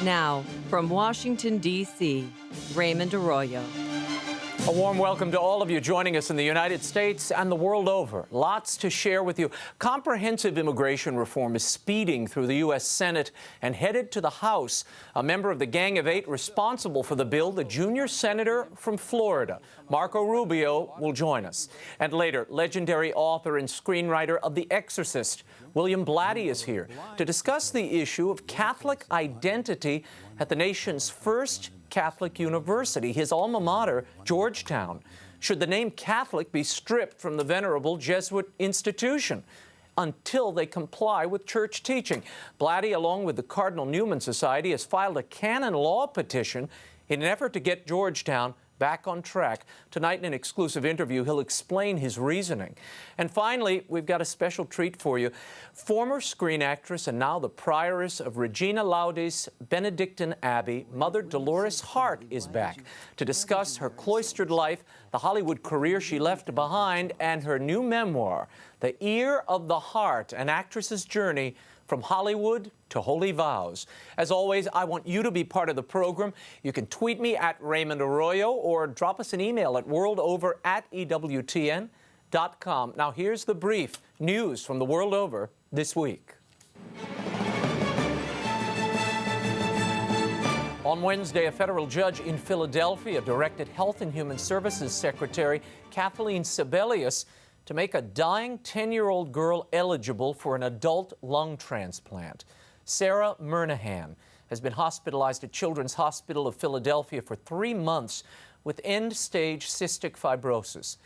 Now, from Washington, D.C., Raymond Arroyo. A warm welcome to all of you joining us in the United States and the world over. Lots to share with you. Comprehensive immigration reform is speeding through the U.S. Senate and headed to the House. A member of the Gang of Eight responsible for the bill, the junior senator from Florida, Marco Rubio, will join us. And later, legendary author and screenwriter of The Exorcist, William Blatty, is here to discuss the issue of Catholic identity at the nation's first Catholic university, his alma mater, Georgetown. Should the name Catholic be stripped from the venerable Jesuit institution until they comply with church teaching? Blatty, along with the Cardinal Newman Society, has filed a canon law petition in an effort to get Georgetown back on track. Tonight, in an exclusive interview, he'll explain his reasoning. And finally, we've got a special treat for you. Former screen actress and now the prioress of Regina Laudis Benedictine Abbey, Mother Dolores Hart, is back to discuss her cloistered life, the Hollywood career she left behind, and her new memoir, The Ear of the Heart, an actress's journey from Hollywood to holy vows. As always, I want you to be part of the program. You can tweet me at Raymond Arroyo or drop us an email at worldover@EWTN.com. Now here's the brief news from the world over this week. On Wednesday, a federal judge in Philadelphia directed Health and Human Services Secretary Kathleen Sebelius to make a dying 10-year-old girl eligible for an adult lung transplant. Sarah Murnahan has been hospitalized at Children's Hospital of Philadelphia for 3 months with end-stage cystic fibrosis.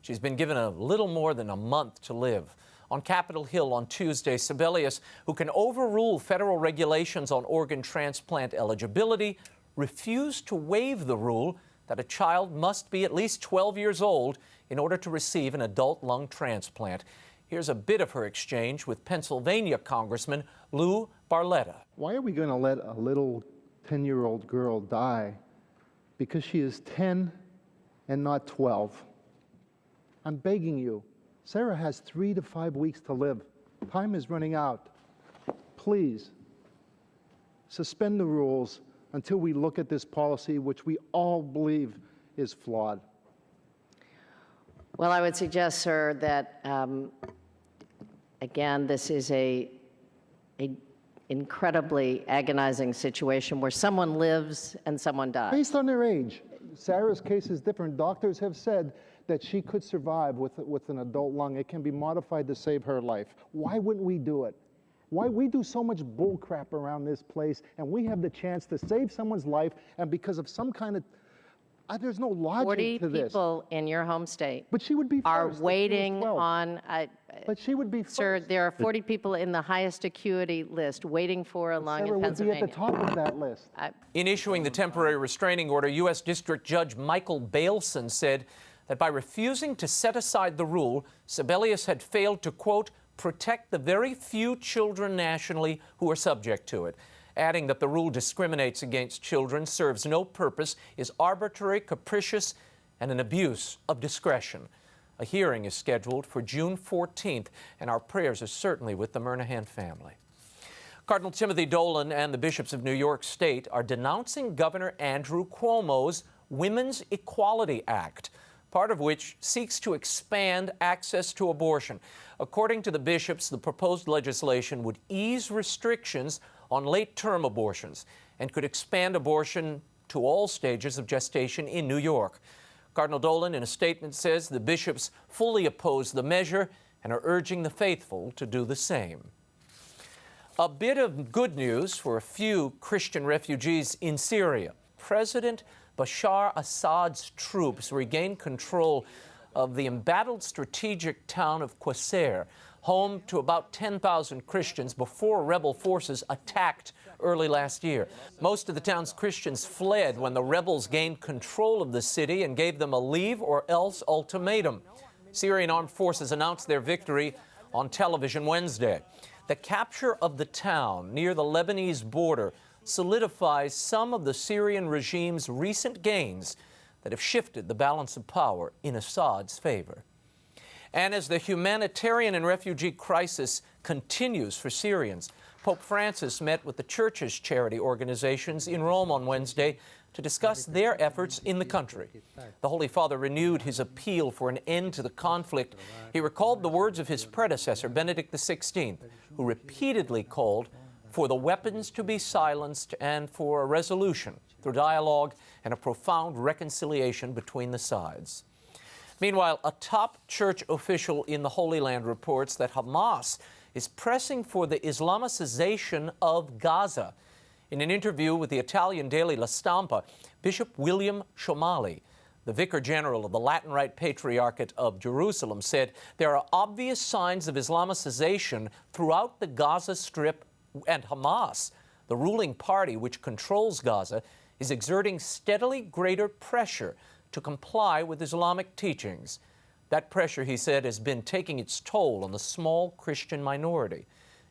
She's been given a little more than a month to live. On Capitol Hill on Tuesday, Sebelius, who can overrule federal regulations on organ transplant eligibility, refused to waive the rule that a child must be at least 12 years old in order to receive an adult lung transplant. Here's a bit of her exchange with Pennsylvania Congressman Lou Barletta. Why are we going to let a little 10-year-old girl die because she is 10 and not 12? I'm begging you. Sarah has 3 to 5 weeks to live. Time is running out. Please, suspend the rules until we look at this policy, which we all believe is flawed. Well, I would suggest, sir, that, again, this is a incredibly agonizing situation where someone lives and someone dies. Based on their age. Sarah's case is different. Doctors have said that she could survive with an adult lung. It can be modified to save her life. Why wouldn't we do it? Why we do so much bull crap around this place, and we have the chance to save someone's life, and because of some kind of, there's no logic to this. 40 people in your home state But she would be are first waiting on, but she would be sir, first. there are 40 people in the highest acuity list waiting for a lung Sarah in would be at Pennsylvania. the top of that list. In issuing the temporary restraining order, U.S. District Judge Michael Bailson said that by refusing to set aside the rule, Sebelius had failed to, quote, protect the very few children nationally who are subject to it, adding that the rule discriminates against children, serves no purpose, is arbitrary, capricious, and an abuse of discretion. A hearing is scheduled for June 14th, and our prayers are certainly with the Murnahan family. Cardinal Timothy Dolan and the bishops of New York State are denouncing Governor Andrew Cuomo's Women's Equality Act, part of which seeks to expand access to abortion. According to the bishops, the proposed legislation would ease restrictions on late-term abortions and could expand abortion to all stages of gestation in New York. Cardinal Dolan, in a statement, says the bishops fully oppose the measure and are urging the faithful to do the same. A bit of good news for a few Christian refugees in Syria. President Bashar Assad's troops regained control of the embattled strategic town of Qusair, home to about 10,000 Christians before rebel forces attacked early last year. Most of the town's Christians fled when the rebels gained control of the city and gave them a leave or else ultimatum. Syrian armed forces announced their victory on television Wednesday. The capture of the town near the Lebanese border solidifies some of the Syrian regime's recent gains that have shifted the balance of power in Assad's favor. And as the humanitarian and refugee crisis continues for Syrians. Pope Francis met with the church's charity organizations in Rome on Wednesday to discuss their efforts in the country. The Holy Father renewed his appeal for an end to the conflict. He recalled the words of his predecessor, Benedict XVI, who repeatedly called for the weapons to be silenced and for a resolution through dialogue and a profound reconciliation between the sides. Meanwhile, a top church official in the Holy Land reports that Hamas is pressing for the Islamization of Gaza. In an interview with the Italian daily La Stampa, Bishop William Shomali, the Vicar General of the Latin Rite Patriarchate of Jerusalem, said there are obvious signs of Islamization throughout the Gaza Strip, and Hamas, the ruling party which controls Gaza, is exerting steadily greater pressure to comply with Islamic teachings. That pressure, he said, has been taking its toll on the small Christian minority.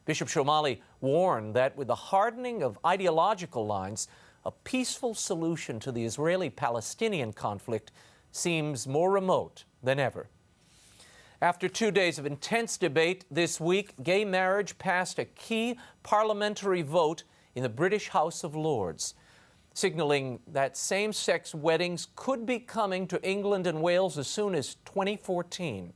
Bishop Shomali warned that with the hardening of ideological lines, a peaceful solution to the Israeli-Palestinian conflict seems more remote than ever. After 2 days of intense debate this week, gay marriage passed a key parliamentary vote in the British House of Lords, signaling that same-sex weddings could be coming to England and Wales as soon as 2014.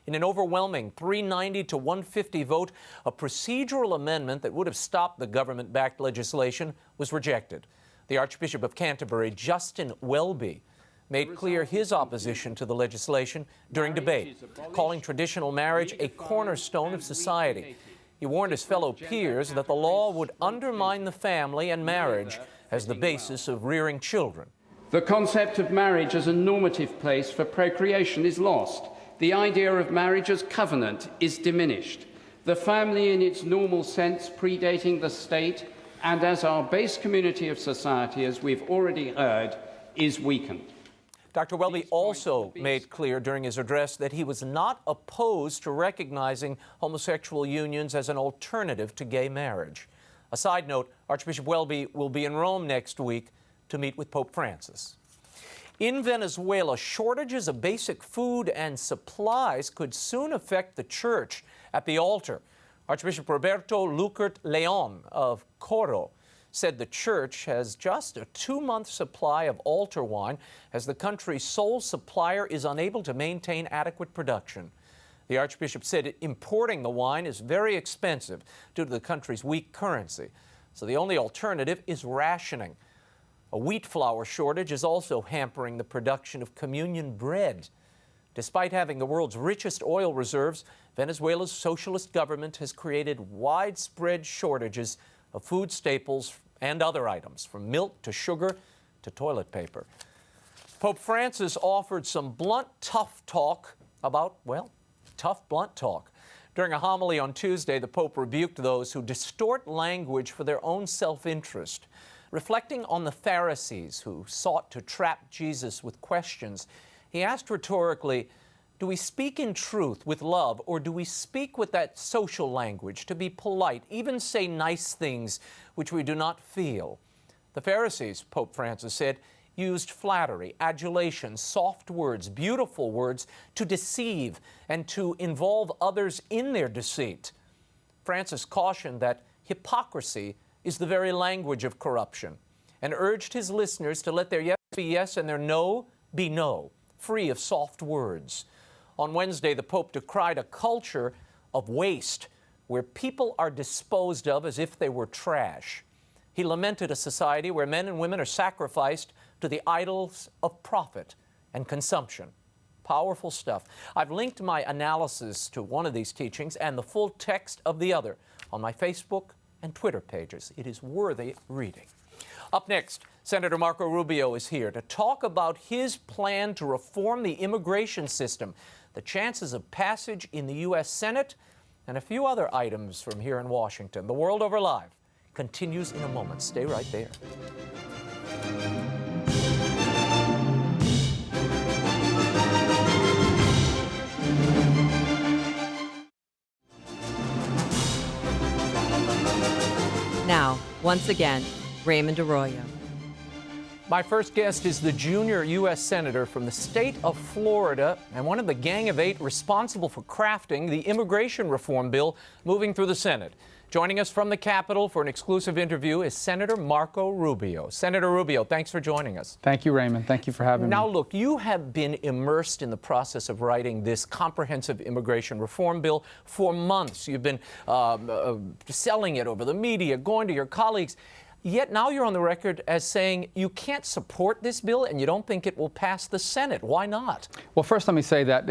In an overwhelming 390 to 150 vote, a procedural amendment that would have stopped the government-backed legislation was rejected. The Archbishop of Canterbury, Justin Welby, made clear his opposition to the legislation during debate, calling traditional marriage a cornerstone of society. He warned his fellow peers that the law would undermine the family and marriage as the basis of rearing children. The concept of marriage as a normative place for procreation is lost. The idea of marriage as covenant is diminished. The family in its normal sense predating the state and as our base community of society, as we've already heard, is weakened. Dr. Welby also made clear during his address that he was not opposed to recognizing homosexual unions as an alternative to gay marriage. A side note, Archbishop Welby will be in Rome next week to meet with Pope Francis. In Venezuela, shortages of basic food and supplies could soon affect the church at the altar. Archbishop Roberto Lucert Leon of Coro said the church has just a 2-month supply of altar wine as the country's sole supplier is unable to maintain adequate production. The Archbishop said importing the wine is very expensive due to the country's weak currency, so the only alternative is rationing. A wheat flour shortage is also hampering the production of communion bread. Despite having the world's richest oil reserves, Venezuela's socialist government has created widespread shortages of food staples and other items, from milk to sugar to toilet paper. Pope Francis offered some blunt, tough talk about, well, tough, blunt talk. During a homily on Tuesday, the Pope rebuked those who distort language for their own self-interest. Reflecting on the Pharisees who sought to trap Jesus with questions, he asked rhetorically, do we speak in truth with love, or do we speak with that social language to be polite, even say nice things which we do not feel? The Pharisees, Pope Francis said, used flattery, adulation, soft words, beautiful words to deceive and to involve others in their deceit. Francis cautioned that hypocrisy is the very language of corruption and urged his listeners to let their yes be yes and their no be no, free of soft words. On Wednesday, the Pope decried a culture of waste where people are disposed of as if they were trash. He lamented a society where men and women are sacrificed to the idols of profit and consumption. Powerful stuff. I've linked my analysis to one of these teachings and the full text of the other on my Facebook and Twitter pages. It is worthy reading. Up next, Senator Marco Rubio is here to talk about his plan to reform the immigration system, the chances of passage in the U.S. Senate, and a few other items from here in Washington. The World Over Live continues in a moment. Stay right there. Now, once again, Raymond Arroyo. My first guest is the junior U.S. Senator from the state of Florida and one of the Gang of Eight responsible for crafting the immigration reform bill moving through the Senate. Joining us from the Capitol for an exclusive interview is Senator Marco Rubio. Senator Rubio, thanks for joining us. Thank you, Raymond. Thank you for having me. Now, look, you have been immersed in the process of writing this comprehensive immigration reform bill for months. You've been selling it over the media, going to your colleagues. Yet now you're on the record as saying you can't support this bill and you don't think it will pass the Senate. Why not? Well, first let me say that,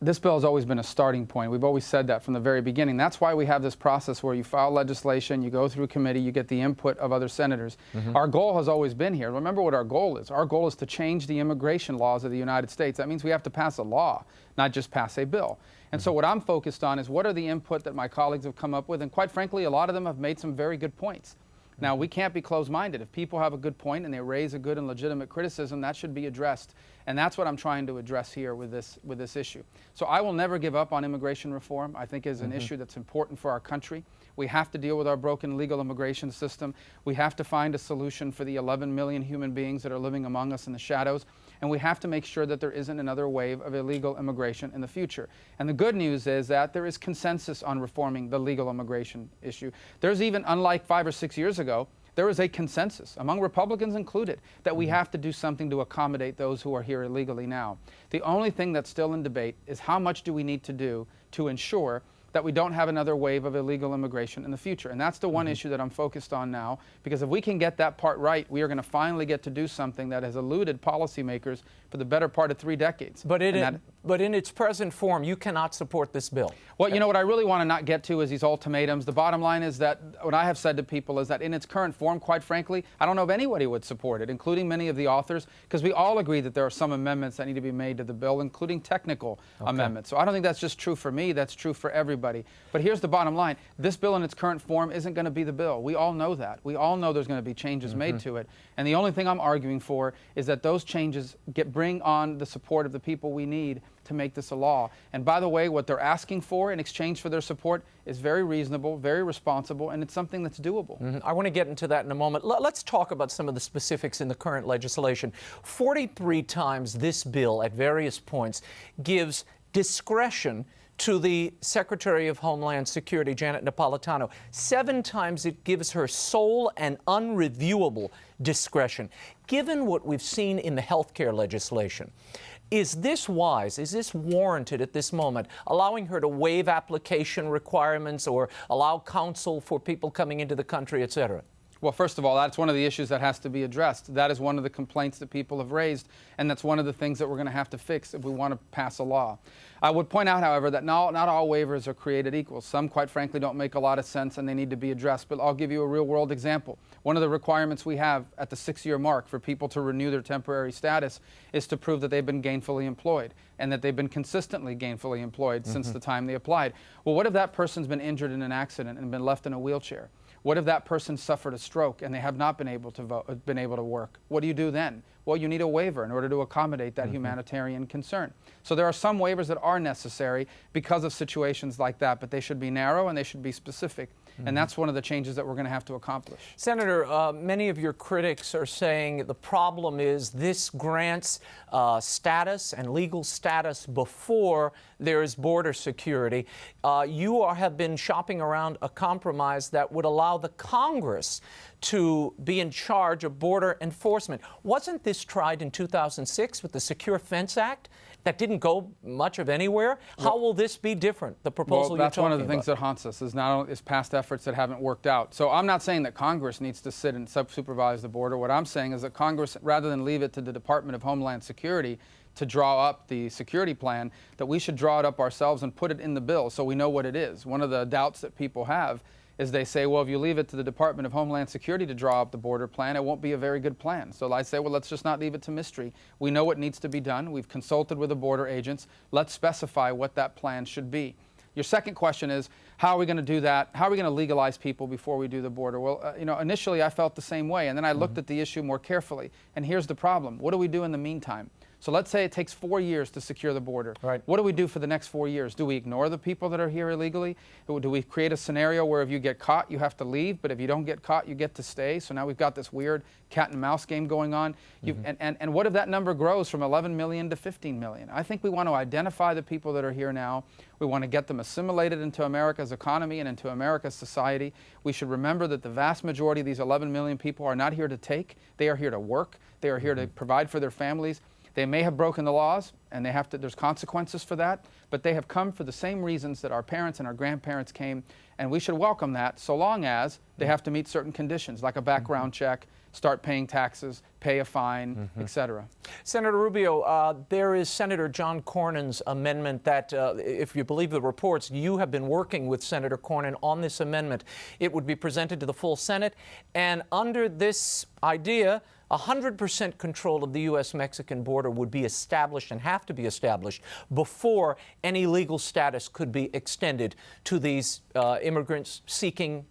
this bill has always been a starting point. We've always said that from the very beginning. That's why we have this process where you file legislation, you go through committee, you get the input of other senators. Our goal has always been here. Remember what our goal is. Our goal is to change the immigration laws of the United States. That means we have to pass a law, not just pass a bill. And so what I'm focused on is what are the input that my colleagues have come up with, and quite frankly, a lot of them have made some very good points. Now, we can't be closed-minded. If people have a good point and they raise a good and legitimate criticism, that should be addressed. And that's what I'm trying to address here with this issue. So I will never give up on immigration reform. I think it's an issue that's important for our country. We have to deal with our broken legal immigration system. We have to find a solution for the 11 million human beings that are living among us in the shadows. And we have to make sure that there isn't another wave of illegal immigration in the future. And the good news is that there is consensus on reforming the legal immigration issue. There's even, unlike 5 or 6 years ago, there is a consensus, among Republicans included, that we have to do something to accommodate those who are here illegally now. The only thing that's still in debate is how much do we need to do to ensure that we don't have another wave of illegal immigration in the future. And that's the one issue that I'm focused on now, because if we can get that part right, we are going to finally get to do something that has eluded policymakers for the better part of 3 decades. But in its present form, you cannot support this bill. Well, you know what I really want to not get to is these ultimatums. The bottom line is that what I have said to people is that in its current form, quite frankly, I don't know if anybody would support it, including many of the authors, because we all agree that there are some amendments that need to be made to the bill, including technical amendments. So I don't think that's just true for me, that's true for everybody. But here's the bottom line. This bill in its current form isn't going to be the bill. We all know that. We all know there's going to be changes made to it. And the only thing I'm arguing for is that those changes bring on the support of the people we need to make this a law. And by the way, what they're asking for in exchange for their support is very reasonable, very responsible, and it's something that's doable. I want to get into that in a moment. Let's talk about some of the specifics in the current legislation. 43 times this bill at various points gives discretion to the Secretary of Homeland Security, Janet Napolitano. 7 times it gives her sole and unreviewable discretion. Given what we've seen in the healthcare legislation, is this wise? Is this warranted at this moment, allowing her to waive application requirements or allow counsel for people coming into the country, et cetera? Well, first of all, that's one of the issues that has to be addressed. That is one of the complaints that people have raised, and that's one of the things that we're going to have to fix if we want to pass a law. I would point out, however, that not all waivers are created equal. Some, quite frankly, don't make a lot of sense and they need to be addressed. But I'll give you a real-world example. One of the requirements we have at the 6-year mark for people to renew their temporary status is to prove that they've been gainfully employed and that they've been consistently gainfully employed since the time they applied. Well, what if that person's been injured in an accident and been left in a wheelchair? What if that person suffered a stroke and they have not been able to work? What do you do then? Well, you need a waiver in order to accommodate that humanitarian concern. So there are some waivers that are necessary because of situations like that, but they should be narrow and they should be specific. And that's one of the changes that we're going to have to accomplish. Senator, many of your critics are saying the problem is this grants status and legal status before there is border security. You have been shopping around a compromise that would allow the Congress to be in charge of border enforcement. Wasn't this tried in 2006 with the Secure Fence Act? That didn't go much of anywhere. How will this be different, the proposal you're talking about? That's one of the things that haunts us, is past efforts that haven't worked out. So I'm not saying that Congress needs to sit and supervise the border. What I'm saying is that Congress, rather than leave it to the Department of Homeland Security to draw up the security plan, that we should draw it up ourselves and put it in the bill so we know what it is. One of the doubts that people have is they say, well, if you leave it to the Department of Homeland Security to draw up the border plan, it won't be a very good plan. So I say, well, let's just not leave it to mystery. We know what needs to be done. We've consulted with the border agents. Let's specify what that plan should be. Your second question is, how are we going to do that? How are we going to legalize people before we do the border? Well, initially I felt the same way, and then I looked at the issue more carefully. And here's the problem. What do we do in the meantime? So let's say it takes 4 years to secure the border. Right. What do we do for the next 4 years? Do we ignore the people that are here illegally? Do we create a scenario where if you get caught, you have to leave, but if you don't get caught, you get to stay? So now we've got this weird cat and mouse game going on. And what if that number grows from 11 million to 15 million? I think we want to identify the people that are here now. We want to get them assimilated into America's economy and into America's society. We should remember that the vast majority of these 11 million people are not here to take. They are here to work. They are here to provide for their families. They may have broken the laws, and there's consequences for that, but they have come for the same reasons that our parents and our grandparents came, and we should welcome that so long as they have to meet certain conditions, like a background check, start paying taxes, pay a fine, etc. Senator Rubio, there is Senator John Cornyn's amendment that, if you believe the reports, you have been working with Senator Cornyn on this amendment. It would be presented to the full Senate, and under this idea, 100% control of the U.S.-Mexican border would be established and have to be established before any legal status could be extended to these immigrants seeking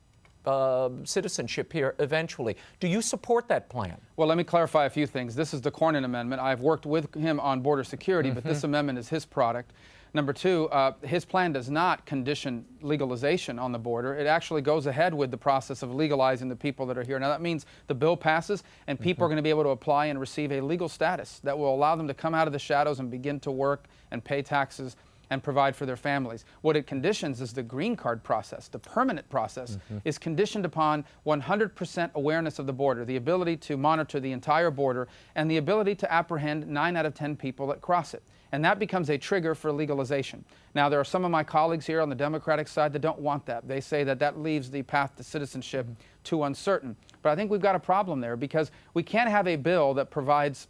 citizenship here eventually. Do you support that plan? Well, let me clarify a few things. This is the Cornyn amendment. I've worked with him on border security, but this amendment is his product. Number two, his plan does not condition legalization on the border. It actually goes ahead with the process of legalizing the people that are here. Now, that means the bill passes and people are going to be able to apply and receive a legal status that will allow them to come out of the shadows and begin to work and pay taxes and provide for their families. What it conditions is the green card process. The permanent process is conditioned upon 100% awareness of the border, the ability to monitor the entire border, and the ability to apprehend 9 out of 10 people that cross it. And that becomes a trigger for legalization. Now, there are some of my colleagues here on the Democratic side that don't want that. They say that that leaves the path to citizenship too uncertain. But I think we've got a problem there, because we can't have a bill that provides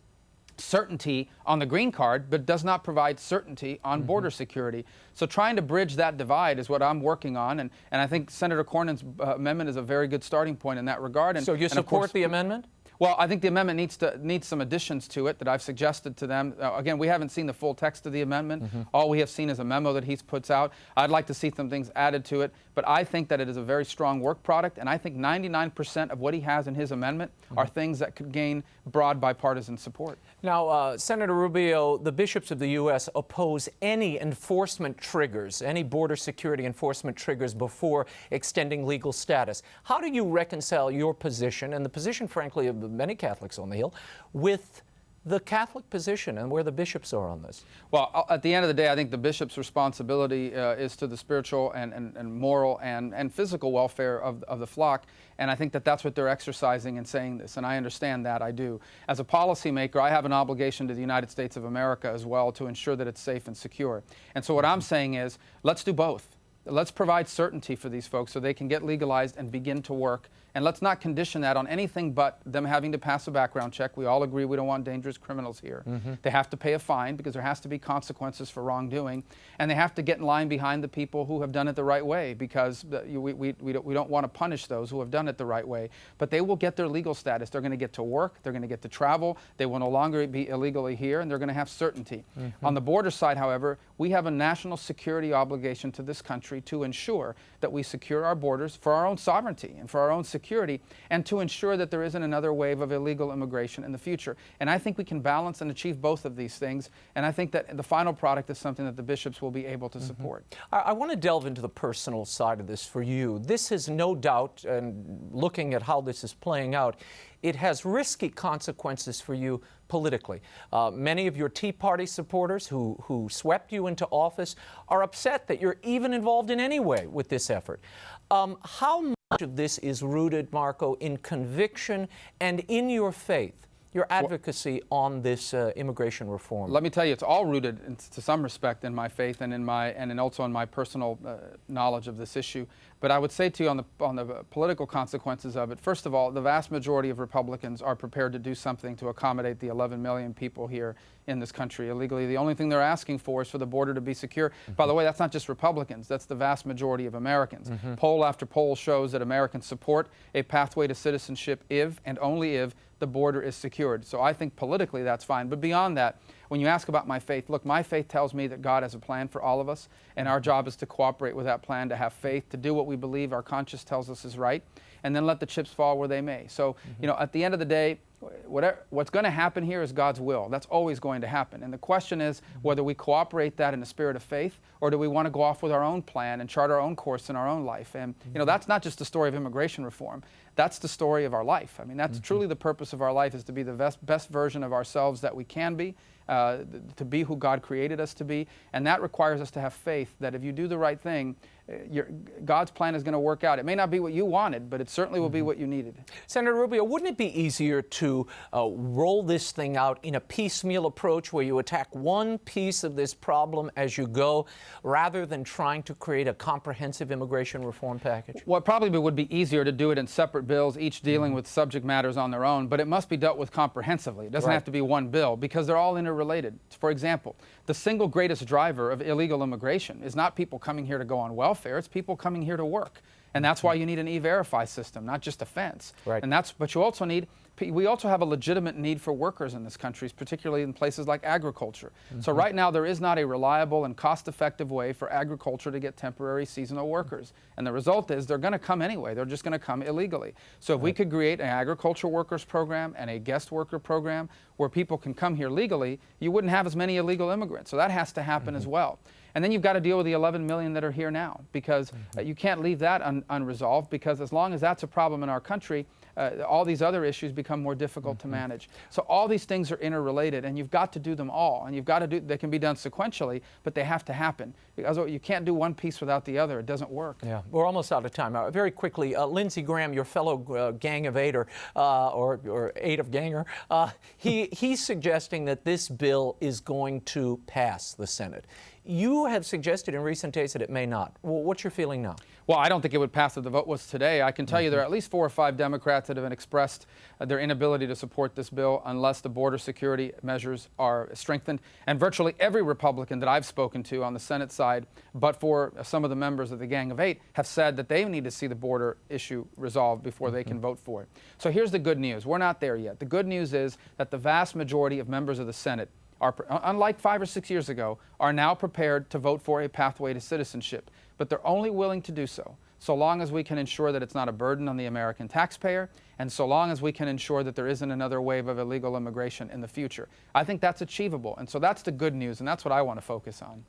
certainty on the green card, but does not provide certainty on border security. So trying to bridge that divide is what I'm working on, and I think Senator Cornyn's amendment is a very good starting point in that regard. And, so you support the amendment? Well, I think the amendment needs some additions to it that I've suggested to them. Again, we haven't seen the full text of the amendment. All we have seen is a memo that he puts out. I'd like to see some things added to it, but I think that it is a very strong work product, and I think 99% of what he has in his amendment are things that could gain broad bipartisan support. Now, Senator Rubio, the bishops of the U.S. oppose any enforcement triggers, any border security enforcement triggers before extending legal status. How do you reconcile your position and the position, frankly, of many Catholics on the Hill with the Catholic position and where the bishops are on this? Well, at the end of the day, I think the bishop's responsibility is to the spiritual and moral and physical welfare of the flock, and I think that that's what they're exercising in saying this, and I understand that, I do. As a policymaker, I have an obligation to the United States of America as well to ensure that it's safe and secure. And so what I'm saying is, let's do both. Let's provide certainty for these folks so they can get legalized and begin to work. And let's not condition that on anything but them having to pass a background check. We all agree we don't want dangerous criminals here. They have to pay a fine because there has to be consequences for wrongdoing. And they have to get in line behind the people who have done it the right way, because we don't want to punish those who have done it the right way. But they will get their legal status. They're going to get to work. They're going to get to travel. They will no longer be illegally here, and they're going to have certainty. On the border side, however, we have a national security obligation to this country to ensure that we secure our borders for our own sovereignty and for our own security, and to ensure that there isn't another wave of illegal immigration in the future. And I think we can balance and achieve both of these things, and I think that the final product is something that the bishops will be able to support. I want to delve into the personal side of this for you. This is no doubt, and looking at how this is playing out, it has risky consequences for you politically. Many of your Tea Party supporters who swept you into office are upset that you're even involved in any way with this effort. How much of this is rooted, Marco, in conviction and in your faith, your advocacy on this immigration reform? Let me tell you, it's all rooted to some respect in my faith and also in my personal knowledge of this issue. But I would say to you on the political consequences of it, first of all, the vast majority of Republicans are prepared to do something to accommodate the 11 million people here in this country illegally. The only thing they're asking for is for the border to be secure. By the way, that's not just Republicans, that's the vast majority of Americans. Poll after poll shows that Americans support a pathway to citizenship if and only if the border is secured. So I think politically that's fine. But beyond that, when you ask about my faith, look, my faith tells me that God has a plan for all of us, and our job is to cooperate with that plan, to have faith, to do what we believe our conscience tells us is right, and then let the chips fall where they may. So, you know, at the end of the day, what's going to happen here is God's will. That's always going to happen. And the question is whether we cooperate that in the spirit of faith, or do we want to go off with our own plan and chart our own course in our own life? And that's not just the story of immigration reform. That's the story of our life. I mean, that's truly the purpose of our life, is to be the best version of ourselves that we can be, to be who God created us to be. And that requires us to have faith that if you do the right thing, God's plan is going to work out. It may not be what you wanted, but it certainly will be what you needed. Senator Rubio, wouldn't it be easier to roll this thing out in a piecemeal approach where you attack one piece of this problem as you go, rather than trying to create a comprehensive immigration reform package? Well, it probably would be easier to do it in separate bills, each dealing with subject matters on their own, but it must be dealt with comprehensively. It doesn't have to be one bill, because they're all interrelated. For example, the single greatest driver of illegal immigration is not people coming here to go on welfare, it's people coming here to work. And that's why you need an e-verify system, not just a fence. Right. But you also need, we also have a legitimate need for workers in this country, particularly in places like agriculture. So right now there is not a reliable and cost-effective way for agriculture to get temporary seasonal workers. And the result is they're going to come anyway. They're just going to come illegally. So if we could create an agriculture workers program and a guest worker program where people can come here legally, you wouldn't have as many illegal immigrants. So that has to happen as well. And then you've got to deal with the 11 million that are here now, because you can't leave that unresolved, because as long as that's a problem in our country, all these other issues become more difficult to manage. So all these things are interrelated, and you've got to do them all. And you've got to they can be done sequentially, but they have to happen. Because you can't do one piece without the other. It doesn't work. Yeah, we're almost out of time. Very quickly, Lindsey Graham, your fellow gang of eight, or eight of ganger, he's suggesting that this bill is going to pass the Senate. You have suggested in recent days that it may not. Well, what's your feeling now? Well, I don't think it would pass if the vote was today. I can tell you there are at least 4 or 5 Democrats that have expressed their inability to support this bill unless the border security measures are strengthened. And virtually every Republican that I've spoken to on the Senate side, but for some of the members of the Gang of Eight, have said that they need to see the border issue resolved before they can vote for it. So here's the good news. We're not there yet. The good news is that the vast majority of members of the Senate are, unlike 5 or 6 years ago, are now prepared to vote for a pathway to citizenship. But they're only willing to do so long as we can ensure that it's not a burden on the American taxpayer, and so long as we can ensure that there isn't another wave of illegal immigration in the future. I think that's achievable, and so that's the good news, and that's what I want to focus on.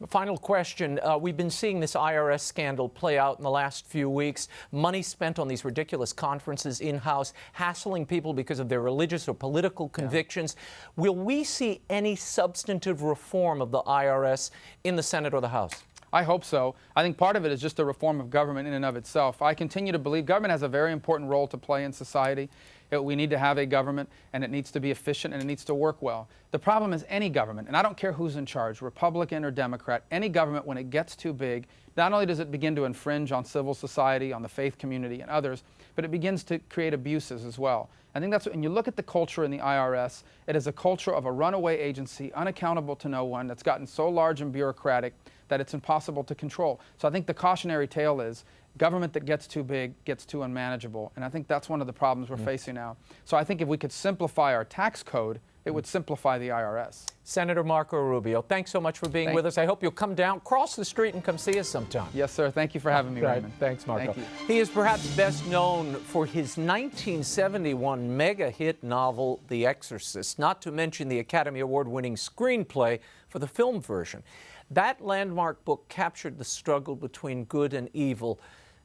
Final question. We've been seeing this IRS scandal play out in the last few weeks. Money spent on these ridiculous conferences in-house, hassling people because of their religious or political convictions. Will we see any substantive reform of the IRS in the Senate or the House? I hope so. I think part of it is just a reform of government in and of itself. I continue to believe government has a very important role to play in society. We need to have a government, and it needs to be efficient, and it needs to work well. The problem is any government, and I don't care who's in charge, Republican or Democrat, any government, when it gets too big, not only does it begin to infringe on civil society, on the faith community and others, but it begins to create abuses as well. I think that's when you look at the culture in the IRS, it is a culture of a runaway agency, unaccountable to no one, that's gotten so large and bureaucratic that it's impossible to control. So I think the cautionary tale is government that gets too big gets too unmanageable. And I think that's one of the problems we're facing now. So I think if we could simplify our tax code, it would simplify the IRS. Senator Marco Rubio, thanks so much for being with us. I hope you'll come down, cross the street, and come see us sometime. Yes, sir. Thank you for having me, Raymond. Thanks, Marco. Thank you. He is perhaps best known for his 1971 mega hit novel, The Exorcist, not to mention the Academy Award-winning screenplay for the film version. That landmark book captured the struggle between good and evil.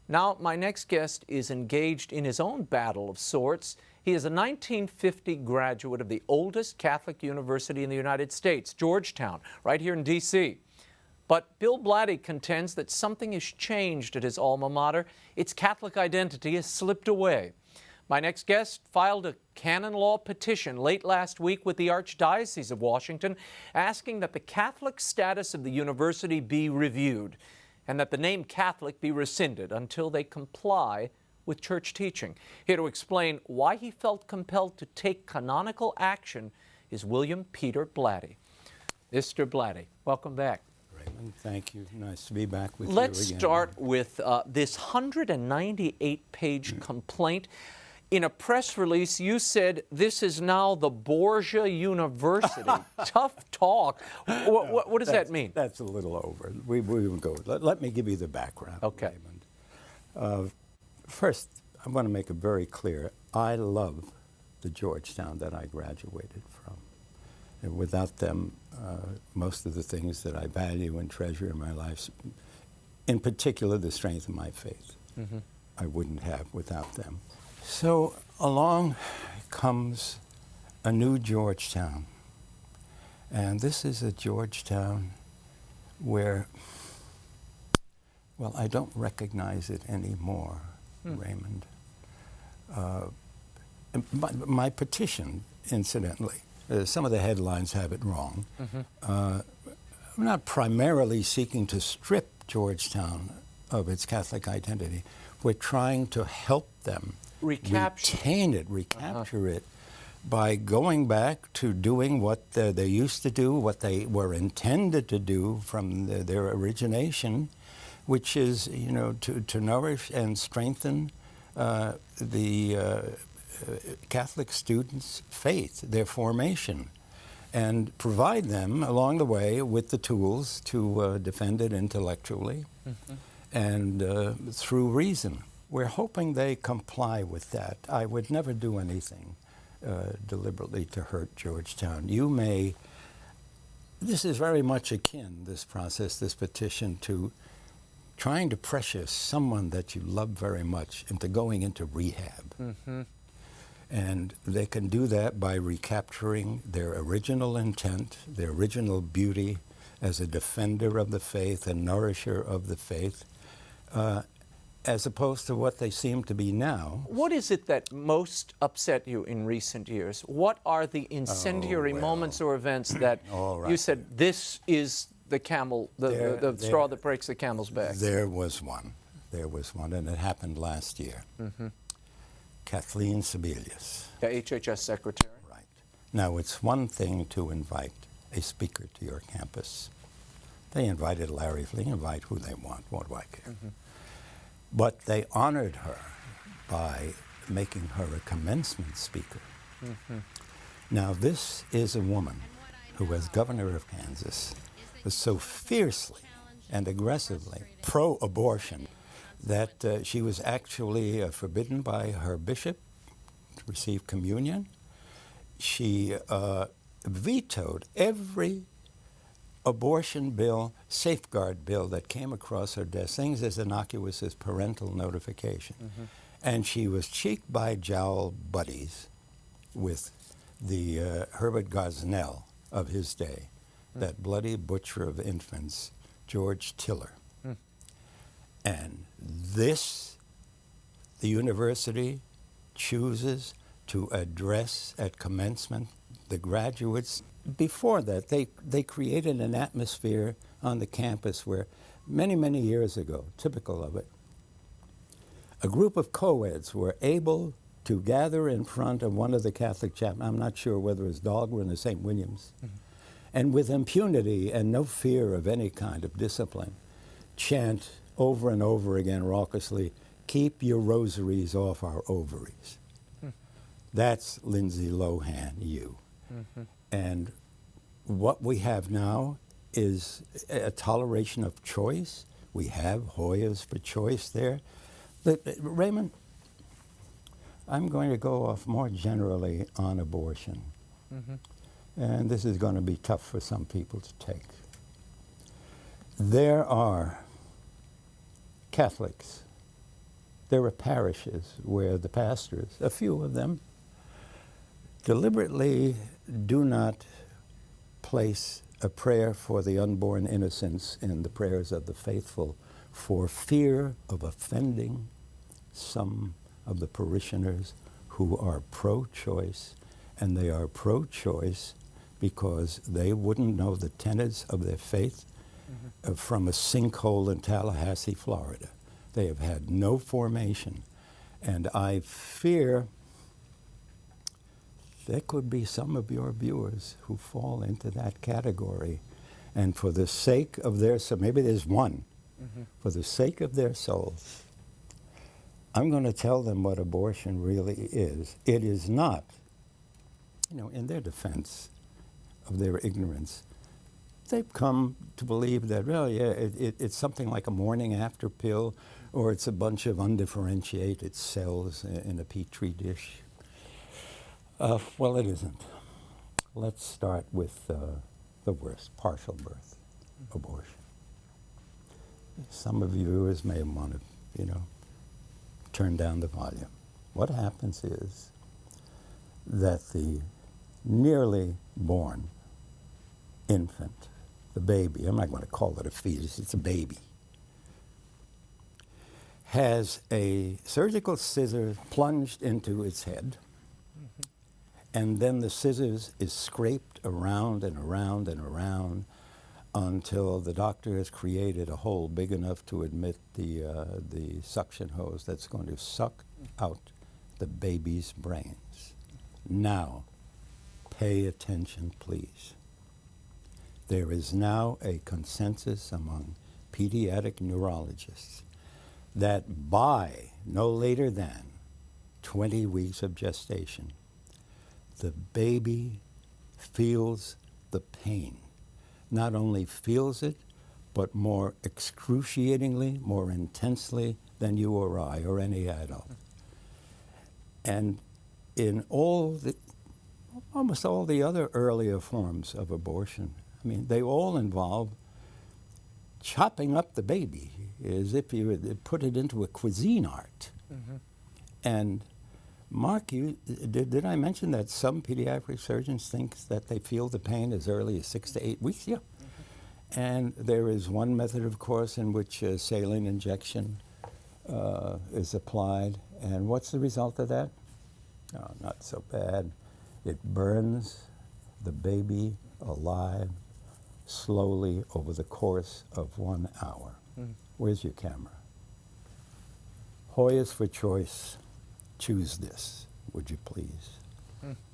Now, my next guest is engaged in his own battle of sorts. He is a 1950 graduate of the oldest Catholic university in the United States, Georgetown, right here in D.C. But Bill Blatty contends that something has changed at his alma mater. Its Catholic identity has slipped away. My next guest filed a canon law petition late last week with the Archdiocese of Washington, asking that the Catholic status of the university be reviewed and that the name Catholic be rescinded until they comply with church teaching. Here to explain why he felt compelled to take canonical action is William Peter Blatty. Mr. Blatty, welcome back. Raymond, thank you. Nice to be back with you Let's again. start with this 198-page complaint. In a press release, you said this is now the Borgia University. Tough talk. What does that mean? That's a little over. We won't go. Let me give you the background, Okay. Raymond. First, I want to make it very clear. I love the Georgetown that I graduated from. And without them, most of the things that I value and treasure in my life, in particular the strength of my faith, I wouldn't have without them. So along comes a new Georgetown. And this is a Georgetown where, well, I don't recognize it anymore, Raymond. My petition, incidentally, some of the headlines have it wrong. I'm not primarily seeking to strip Georgetown of its Catholic identity. We're trying to help them retain it, recapture it, by going back to doing what they used to do, what they were intended to do from their origination, which is, to nourish and strengthen the Catholic students' faith, their formation, and provide them along the way with the tools to defend it intellectually and through reason. We're hoping they comply with that. I would never do anything deliberately to hurt Georgetown. This is very much akin, this process, this petition, to trying to pressure someone that you love very much into going into rehab. And they can do that by recapturing their original intent, their original beauty as a defender of the faith and nourisher of the faith, as opposed to what they seem to be now. What is it that most upset you in recent years? What are the incendiary moments or events that you said, this is the camel, the straw that breaks the camel's back? There was one, and it happened last year. Kathleen Sebelius. The HHS secretary. Right. Now, it's one thing to invite a speaker to your campus. They invited Larry Flee, invite who they want, what do I care? But they honored her by making her a commencement speaker. Now, this is a woman who, as governor of Kansas, was so fiercely and aggressively pro-abortion that she was actually forbidden by her bishop to receive communion. She vetoed every abortion bill, safeguard bill that came across her desk, things as innocuous as parental notification. And she was cheek by jowl buddies with the Herbert Gosnell of his day, that bloody butcher of infants, George Tiller. And this, the university chooses to address at commencement the graduates. Before that, they created an atmosphere on the campus where many, many years ago, typical of it, a group of co-eds were able to gather in front of one of the Catholic chapels, I'm not sure whether it's Dahlgren or St. William's, and with impunity and no fear of any kind of discipline, chant over and over again raucously, "Keep your rosaries off our ovaries." That's Lindsay Lohan, you. And what we have now is a toleration of choice. We have Hoyas for choice there. But, Raymond, I'm going to go off more generally on abortion. And this is going to be tough for some people to take. There are Catholics, there are parishes where the pastors, a few of them, deliberately do not place a prayer for the unborn innocents in the prayers of the faithful for fear of offending some of the parishioners who are pro-choice, and they are pro-choice because they wouldn't know the tenets of their faith from a sinkhole in Tallahassee, Florida. They have had no formation, and I fear there could be some of your viewers who fall into that category, and for the sake of their soul, maybe there's one, for the sake of their souls, I'm going to tell them what abortion really is. It is not, in their defense of their ignorance, they've come to believe that, well, yeah, it's something like a morning after pill, or it's a bunch of undifferentiated cells in a petri dish. Well, it isn't. Let's start with the worst, partial birth, abortion. Some of you viewers may want to, turn down the volume. What happens is that the nearly born infant, the baby, I'm not going to call it a fetus, it's a baby, has a surgical scissor plunged into its head, and then the scissors is scraped around and around and around until the doctor has created a hole big enough to admit the suction hose that's going to suck out the baby's brains. Now, pay attention, please. There is now a consensus among pediatric neurologists that by no later than 20 weeks of gestation, the baby feels the pain. Not only feels it, but more excruciatingly, more intensely than you or I or any adult. And in almost all the other earlier forms of abortion, I mean, they all involve chopping up the baby as if you would put it into a cuisine art. And Mark, did I mention that some pediatric surgeons think that they feel the pain as early as 6 to 8 weeks? Yeah. And there is one method, of course, in which saline injection is applied. And what's the result of that? Oh, not so bad. It burns the baby alive slowly over the course of 1 hour. Where's your camera? Hoyas for choice, choose this, would you please?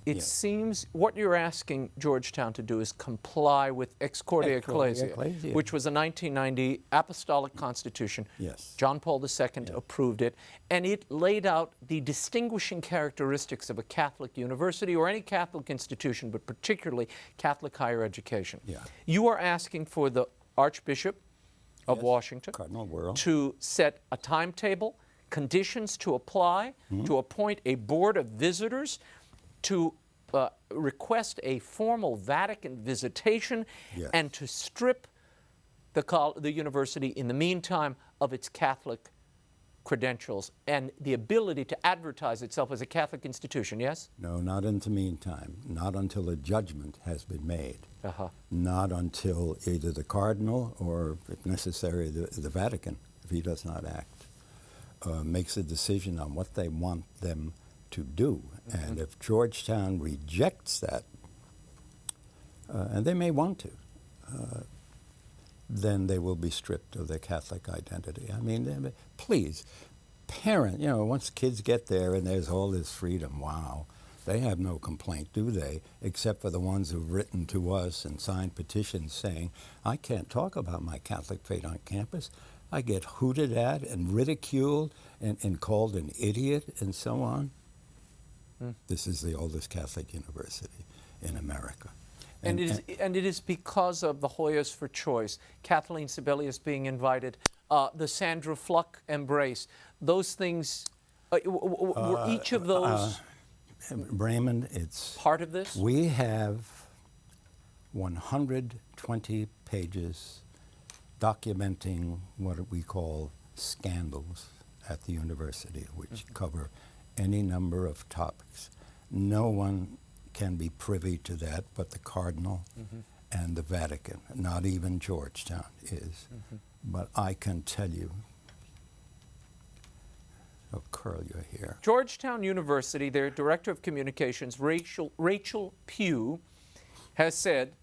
It seems what you're asking Georgetown to do is comply with Ex Cordia Ecclesia, which was a 1990 apostolic constitution. Yes. John Paul II approved it, and it laid out the distinguishing characteristics of a Catholic university or any Catholic institution, but particularly Catholic higher education. Yeah. You are asking for the Archbishop of Washington Cardinal Wuerl to set a timetable, conditions to apply, to appoint a board of visitors, to request a formal Vatican visitation, and to strip the university in the meantime of its Catholic credentials and the ability to advertise itself as a Catholic institution, yes? No, not in the meantime. Not until a judgment has been made. Not until either the Cardinal or, if necessary, the Vatican, if he does not act, makes a decision on what they want them to do. And if Georgetown rejects that, and they may want to, then they will be stripped of their Catholic identity. I mean, please, parent, once kids get there and there's all this freedom, wow, they have no complaint, do they? Except for the ones who've written to us and signed petitions saying, I can't talk about my Catholic faith on campus. I get hooted at and ridiculed and called an idiot and so on. This is the oldest Catholic university in America. And it is because of the Hoyas for choice, Kathleen Sebelius being invited, the Sandra Fluck embrace, those things, were each of those Raymond, it's part of this? We have 120 pages documenting what we call scandals at the university, which cover any number of topics. No one can be privy to that but the Cardinal and the Vatican. Not even Georgetown is. But I can tell you, oh, Karl, you're here. Georgetown University, their Director of Communications, Rachel Pugh, has said,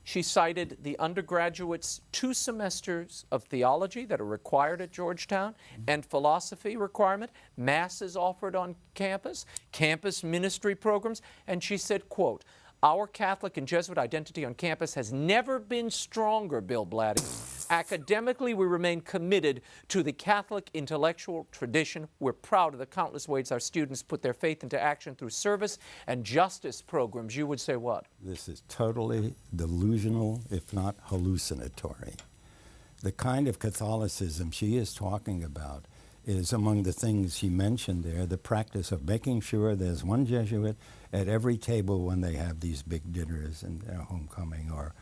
she cited the undergraduates' 2 semesters of theology that are required at Georgetown and philosophy requirement, masses offered on campus, campus ministry programs, and she said, quote, our Catholic and Jesuit identity on campus has never been stronger, Bill Blatty. Academically, we remain committed to the Catholic intellectual tradition. We're proud of the countless ways our students put their faith into action through service and justice programs. You would say what? This is totally delusional, if not hallucinatory. The kind of Catholicism she is talking about is among the things he mentioned there, the practice of making sure there's one Jesuit at every table when they have these big dinners and homecoming or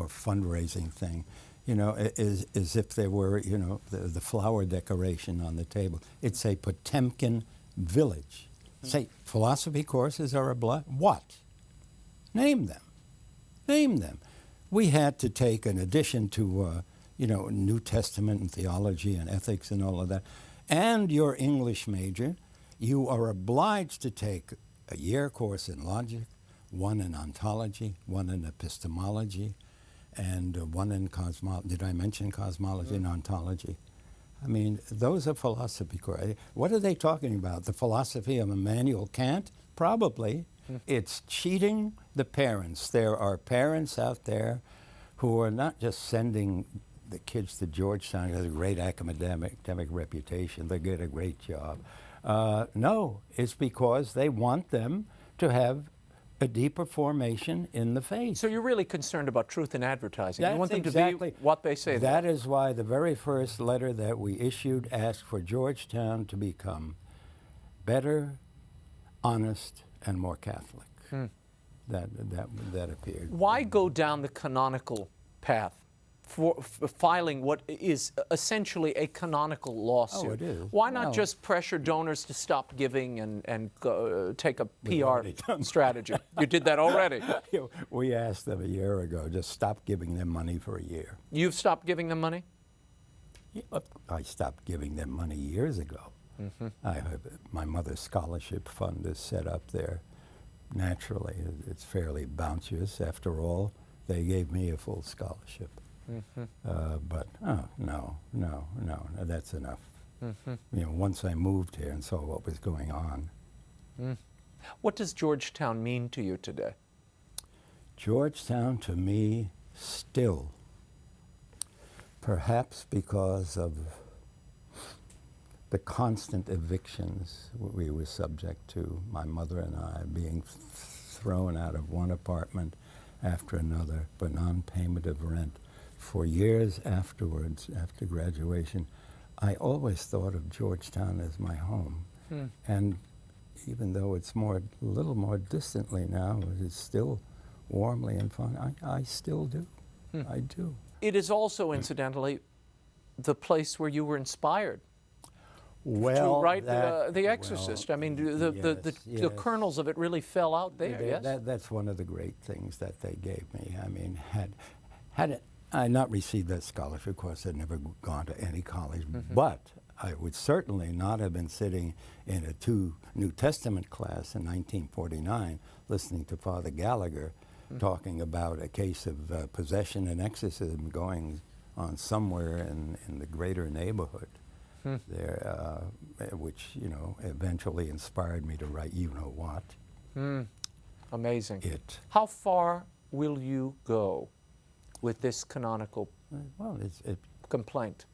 fundraising thing, you know, as if there were, you know, the flower decoration on the table. It's a Potemkin village. Say, philosophy courses are a what? Name them. Name them. We had to take, in addition to, you know, New Testament and theology and ethics and all of that, and your English major, you are obliged to take a year course in logic, one in ontology, one in epistemology, and one in cosmology. Did I mention cosmology and ontology? I mean, those are philosophy courses. What are they talking about? The philosophy of Immanuel Kant? Probably. It's cheating the parents. There are parents out there who are not just sending the kids to Georgetown, has a great academic reputation, they get a great job. No, it's because they want them to have a deeper formation in the faith. So you're really concerned about truth in advertising. You want them exactly to be what they say. That is why the very first letter that we issued asked for Georgetown to become better, honest, and more Catholic. That appeared. Why go down the canonical path for filing what is essentially a canonical lawsuit? Oh, it is. Why not just pressure donors to stop giving and take a PR strategy? You did that already. We asked them a year ago, just stop giving them money for a year. You've stopped giving them money? I stopped giving them money years ago. My mother's scholarship fund is set up there. Naturally, it's fairly bounteous. After all, they gave me a full scholarship. But no, that's enough. You know, once I moved here and saw what was going on. What does Georgetown mean to you today? Georgetown to me still, perhaps because of the constant evictions we were subject to, my mother and I being thrown out of one apartment after another for non-payment of rent. For years afterwards, after graduation, I always thought of Georgetown as my home. And even though it's a little more distantly now, it's still warmly and fun. I still do. I do. It is also, incidentally, the place where you were inspired to write The Exorcist. I mean, the kernels of it really fell out there, yes? That's one of the great things that they gave me. I mean, had I not received that scholarship, of course, I'd never gone to any college, but I would certainly not have been sitting in a New Testament class in 1949 listening to Father Gallagher talking about a case of possession and exorcism going on somewhere in the greater neighborhood there, which, you know, eventually inspired me to write You Know What. Amazing. How far will you go with this canonical complaint?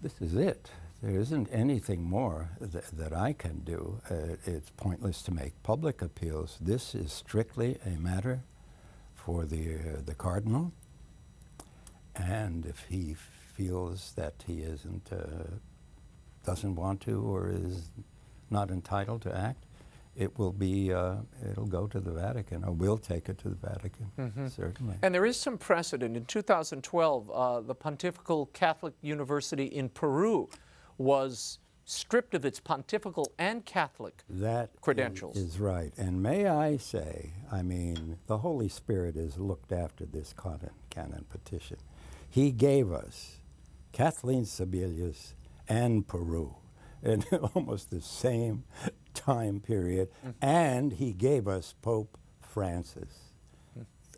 This is it. There isn't anything more that I can do. It's pointless to make public appeals. This is strictly a matter for the cardinal, and if he feels that he doesn't want to or is not entitled to act, it'll go to the Vatican, or we'll take it to the Vatican, certainly. And there is some precedent. In 2012, the Pontifical Catholic University in Peru was stripped of its pontifical and Catholic credentials. That is right. And may I say, I mean, the Holy Spirit has looked after this canon petition. He gave us Kathleen Sebelius and Peru in almost the same time period, and he gave us Pope Francis.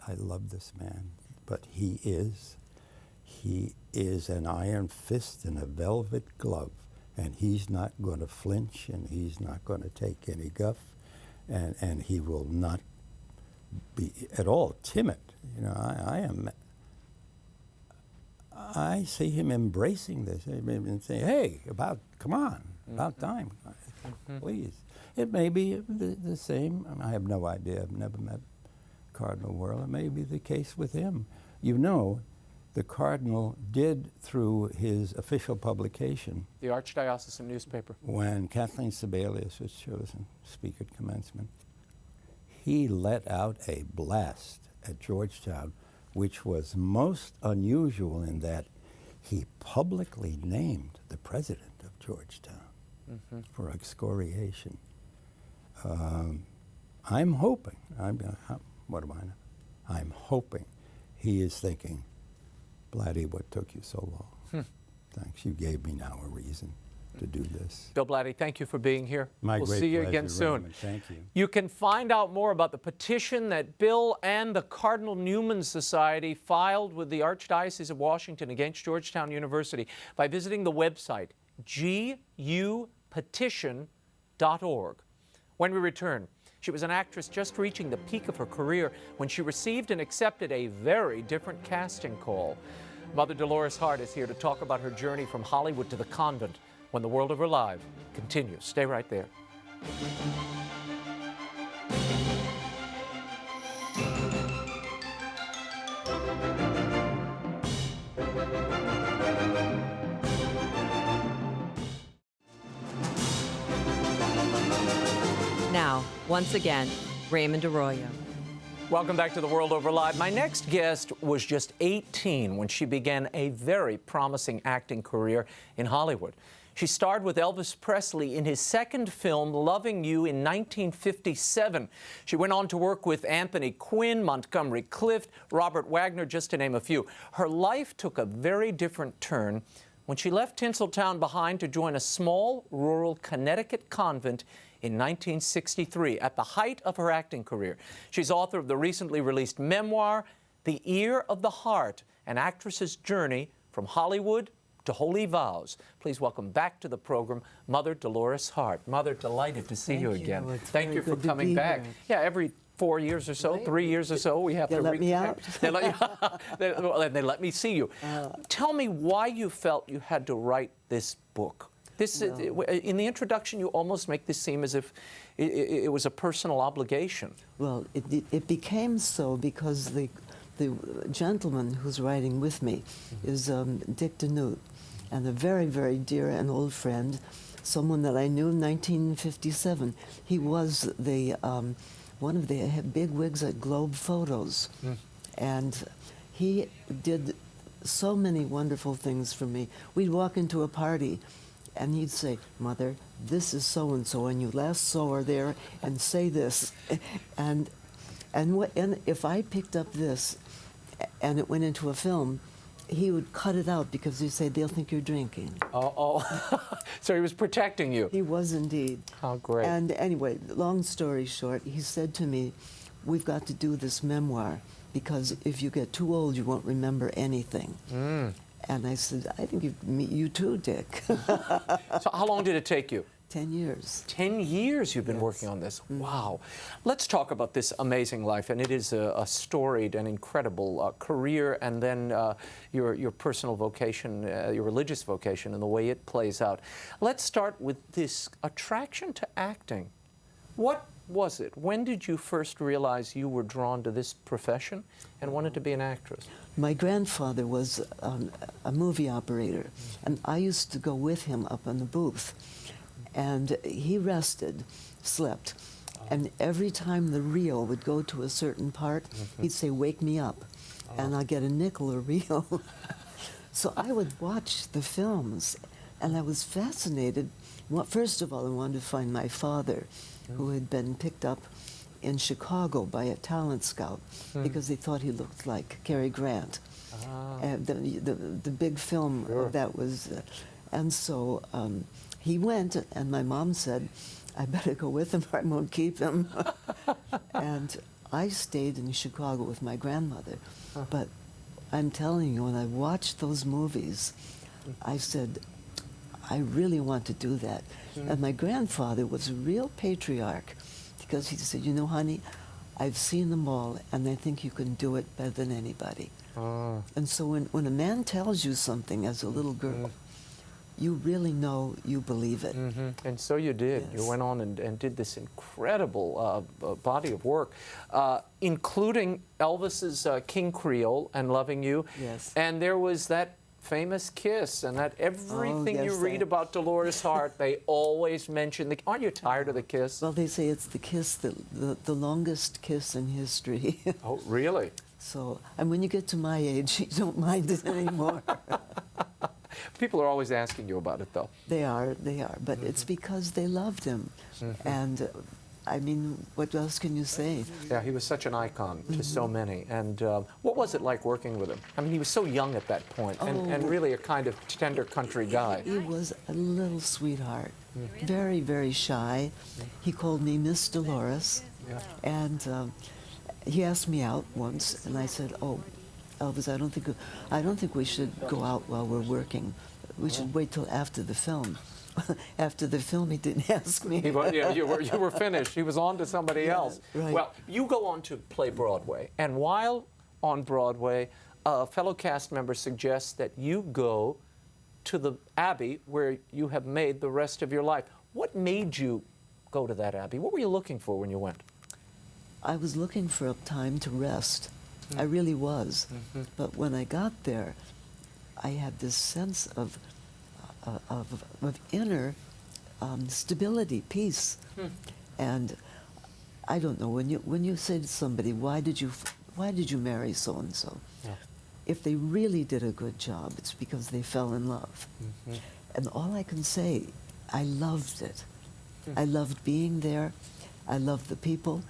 I love this man, but he is an iron fist and a velvet glove, and he's not going to flinch, and he's not going to take any guff, and he will not be at all timid. You know, I see him embracing this and saying, "Hey, come on, about time, please." It may be the same. I have no idea. I've never met Cardinal Wuerl. It may be the case with him. You know, the Cardinal did, through his official publication, The Archdiocesan newspaper. when Kathleen Sebelius was chosen Speaker at commencement, he let out a blast at Georgetown, which was most unusual in that he publicly named the president of Georgetown for excoriation. I'm hoping, what do I know? I'm hoping he is thinking, Blatty, what took you so long? Thanks, you gave me now a reason to do this. Bill Blatty, thank you for being here. My we'll great see you pleasure, again soon. Raymond. Thank you. You can find out more about the petition that Bill and the Cardinal Newman Society filed with the Archdiocese of Washington against Georgetown University by visiting the website gupetition.org. When we return, she was an actress just reaching the peak of her career when she received and accepted a very different casting call. Mother Dolores Hart is here to talk about her journey from Hollywood to the convent when The World of Her Life continues. Stay right there. Now, once again, Raymond Arroyo. Welcome back to The World Over Live. My next guest was just 18 when she began a very promising acting career in Hollywood. She starred with Elvis Presley in his second film, Loving You, in 1957. She went on to work with Anthony Quinn, Montgomery Clift, Robert Wagner, just to name a few. Her life took a very different turn when she left Tinseltown behind to join a small, rural Connecticut convent in 1963, at the height of her acting career. She's author of the recently released memoir, The Ear of the Heart, an actress's journey from Hollywood to holy vows. Please welcome back to the program, Mother Dolores Hart. Mother, delighted to see you again. Thank you for coming back. Yeah, every 4 years or so, 3 years or so, we have to let me out? They let me see you. Tell me why you felt you had to write this book. In the introduction, you almost make this seem as if it was a personal obligation. Well, it became so because the gentleman who's writing with me is Dick Denute, and a very, very dear and old friend, someone that I knew in 1957. He was the one of the big wigs at Globe Photos, and he did so many wonderful things for me. We'd walk into a party, and he'd say, Mother, this is so-and-so, and you last saw her there, and say this. And if I picked up this, and it went into a film, he would cut it out because he'd say, they'll think you're drinking. So he was protecting you. He was indeed. How great. And anyway, long story short, he said to me, we've got to do this memoir, because if you get too old, you won't remember anything. And I said, I think you too, Dick. So how long did it take you? 10 years. 10 years you've been working on this. Wow. Let's talk about this amazing life. And it is a storied and incredible career, and then your personal vocation, your religious vocation, and the way it plays out. Let's start with this attraction to acting. What was it? When did you first realize you were drawn to this profession and wanted to be an actress? My grandfather was a movie operator, and I used to go with him up on the booth. And he rested, slept, and every time the reel would go to a certain part, he'd say, wake me up, and I'd get a nickel a reel. So I would watch the films, and I was fascinated. Well, first of all, I wanted to find my father, who had been picked up in Chicago by a talent scout because they thought he looked like Cary Grant. The big film that was, and so he went, and my mom said, I better go with him or I won't keep him. And I stayed in Chicago with my grandmother. But I'm telling you, when I watched those movies, I said, I really want to do that. And my grandfather was a real patriarch, because he said, you know, honey, I've seen them all, and I think you can do it better than anybody. And so when a man tells you something as a little girl, you really know you believe it. And so you did. Yes. You went on and did this incredible body of work, including Elvis's King Creole and Loving You. Yes. And there was that famous kiss, and that everything you read about Dolores Hart, they always mention the. Aren't you tired of the kiss? Well, they say it's the kiss, the longest kiss in history. Oh, really? So, and when you get to my age, you don't mind it anymore. People are always asking you about it, though. They are, but it's because they loved him. And I mean, what else can you say? Yeah, he was such an icon to so many. And what was it like working with him? I mean, he was so young at that point, and really a kind of tender country guy. He was a little sweetheart, very, very shy. He called me Miss Dolores, and he asked me out once, and I said, "Oh, Elvis, I don't think we should go out while we're working. We should wait till after the film." After the film, he didn't ask me. You were finished. He was on to somebody else. Right. Well, you go on to play Broadway, and while on Broadway, a fellow cast member suggests that you go to the Abbey where you have made the rest of your life. What made you go to that Abbey? What were you looking for when you went? I was looking for a time to rest. I really was. But when I got there, I had this sense of inner stability, peace. And I don't know, when you say to somebody, why did you marry so and so? If they really did a good job, it's because they fell in love. And all I can say, I loved it. I loved being there. I loved the people.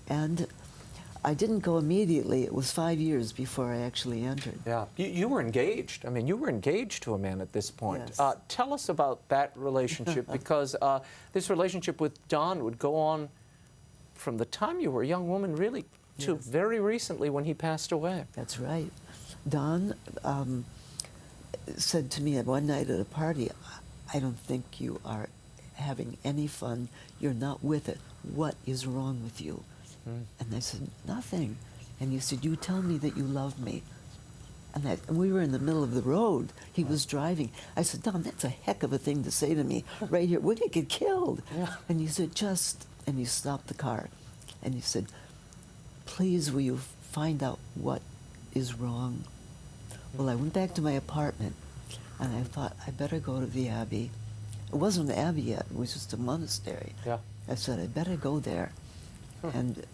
And I didn't go immediately. It was 5 years before I actually entered. Yeah, you were engaged. I mean, you were engaged to a man at this point. Yes. Tell us about that relationship, because this relationship with Don would go on from the time you were a young woman, really, to very recently when he passed away. That's right. Don said to me one night at a party, "I don't think you are having any fun. You're not with it. What is wrong with you?" And I said, "Nothing." And he said, "You tell me that you love me." And we were in the middle of the road. He was driving. I said, "Don, that's a heck of a thing to say to me right here. We're going to get killed." And he said, and he stopped the car. And he said, "Please, will you find out what is wrong?" Well, I went back to my apartment, and I thought, I better go to the Abbey. It wasn't an Abbey yet. It was just a monastery. I said, I better go there and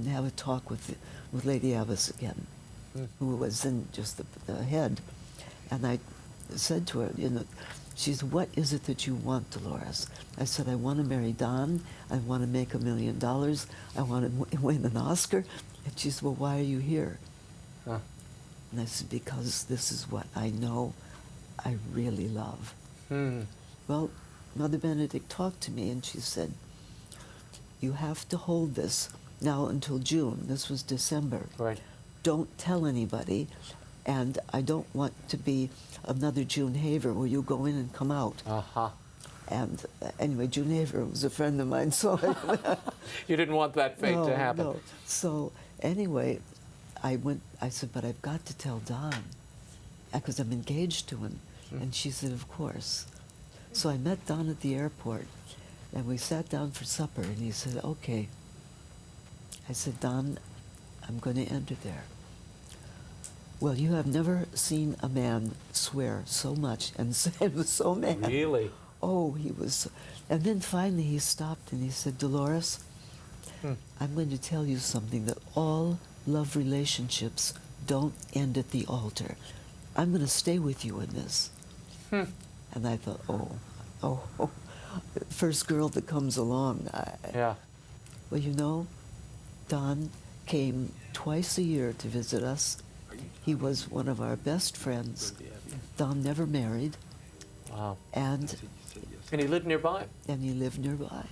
have a talk with Lady Abbess again, who was in just the head. And I said to her, she said, "What is it that you want, Dolores?" I said, "I want to marry Don. I want to make $1 million. I want to win an Oscar." And she said, "Well, why are you here?" And I said, "Because this is what I know I really love." Well, Mother Benedict talked to me, and she said, "You have to hold this now until June." This was December. Right. "Don't tell anybody, and I don't want to be another June Haver where you go in and come out." And anyway, June Haver was a friend of mine, so You didn't want that fate to happen. No. So anyway, I said, "But I've got to tell Don, because I'm engaged to him." And she said, "Of course." So I met Don at the airport, and we sat down for supper, and he said, "Okay." I said, "Don, I'm going to enter there." Well, you have never seen a man swear so much and say was so mad. Really? Oh, he was. And then finally he stopped and he said, "Dolores, I'm going to tell you something, that all love relationships don't end at the altar. I'm going to stay with you in this." And I thought, oh, first girl that comes along. Well, Don came twice a year to visit us. He was one of our best friends. Don never married. Wow. And he lived nearby. And he lived nearby.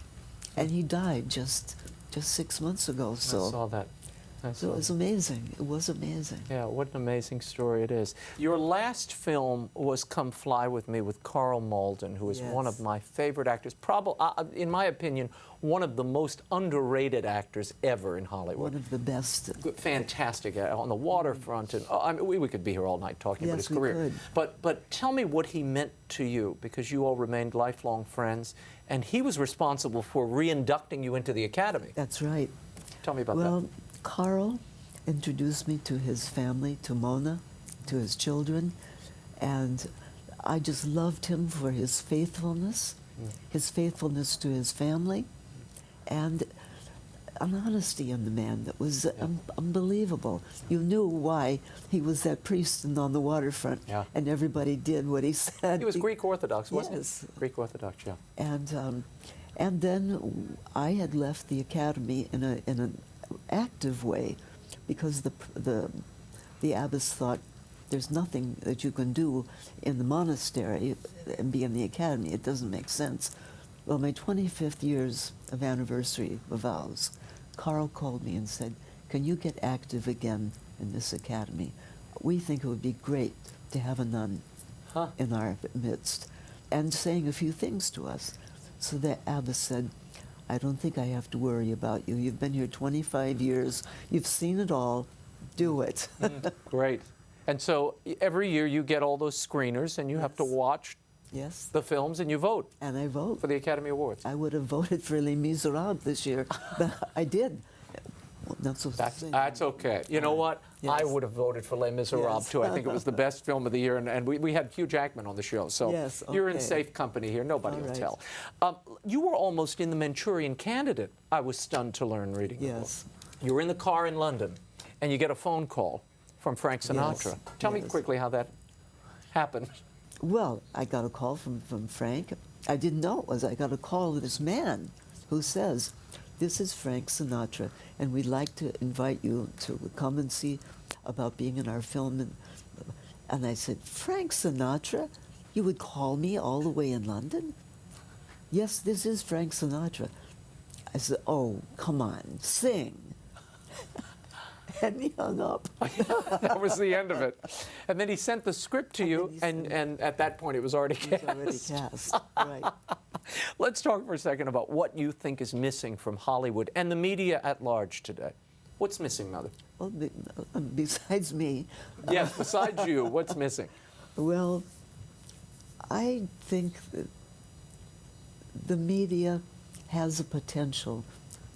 And he died just 6 months ago. So I saw that. So it was amazing. It was amazing. Yeah, what an amazing story it is. Your last film was Come Fly With Me with Karl Malden, who is one of my favorite actors, probably, in my opinion, one of the most underrated actors ever in Hollywood. One of the best. Fantastic, on the waterfront. And I mean, we could be here all night talking about his career. Could. But tell me what he meant to you, because you all remained lifelong friends, and he was responsible for re-inducting you into the Academy. That's right. Tell me about that. Well, Karl introduced me to his family, to Mona, to his children, and I just loved him for his faithfulness to his family, and an honesty in the man that was unbelievable. You knew why he was that priest and on the waterfront, and everybody did what he said. He was Greek Orthodox, wasn't he? Greek Orthodox, yeah. And then I had left the academy in an active way, because the abbess thought there's nothing that you can do in the monastery and be in the academy. It doesn't make sense. Well, my 25th years of anniversary of vows, Karl called me and said, "Can you get active again in this academy? We think it would be great to have a nun in our midst," and saying a few things to us. So the abbess said, "I don't think I have to worry about you. You've been here 25 years. You've seen it all. Do it." Great. And so every year you get all those screeners, and you have to watch the films, and you vote. And I vote. For the Academy Awards. I would have voted for Les Miserables this year, but I did. Well, not so that's okay. You know what? I would have voted for Les Miserables, too. I think it was the best film of the year, and we had Hugh Jackman on the show, so you're in safe company here. Nobody will tell. You were almost in the Manchurian Candidate, I was stunned to learn reading the book. You were in the car in London, and you get a phone call from Frank Sinatra. Tell me quickly how that happened. Well, I got a call from Frank. I didn't know it was. I got a call of this man who says, "This is Frank Sinatra, and we'd like to invite you to come and see about being in our film." And I said, "Frank Sinatra? You would call me all the way in London?" "Yes, this is Frank Sinatra." I said, "Oh, come on, sing." And he hung up. That was the end of it. And then he sent the script to you, and at that point it was already cast. It was already cast, right. Let's talk for a second about what you think is missing from Hollywood and the media at large today. What's missing, Mother? Well, besides me. Yes, besides you, what's missing? Well, I think that the media has a potential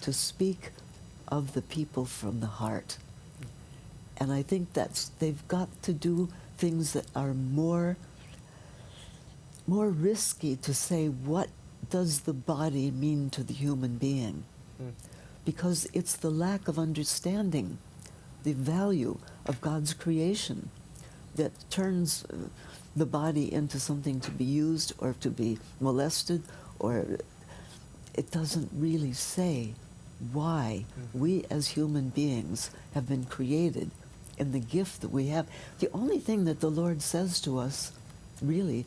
to speak of the people from the heart. And I think they've got to do things that are more risky, to say, what does the body mean to the human being? Because it's the lack of understanding the value of God's creation that turns the body into something to be used or to be molested, or it doesn't really say why we as human beings have been created in the gift that we have. The only thing that the Lord says to us, really,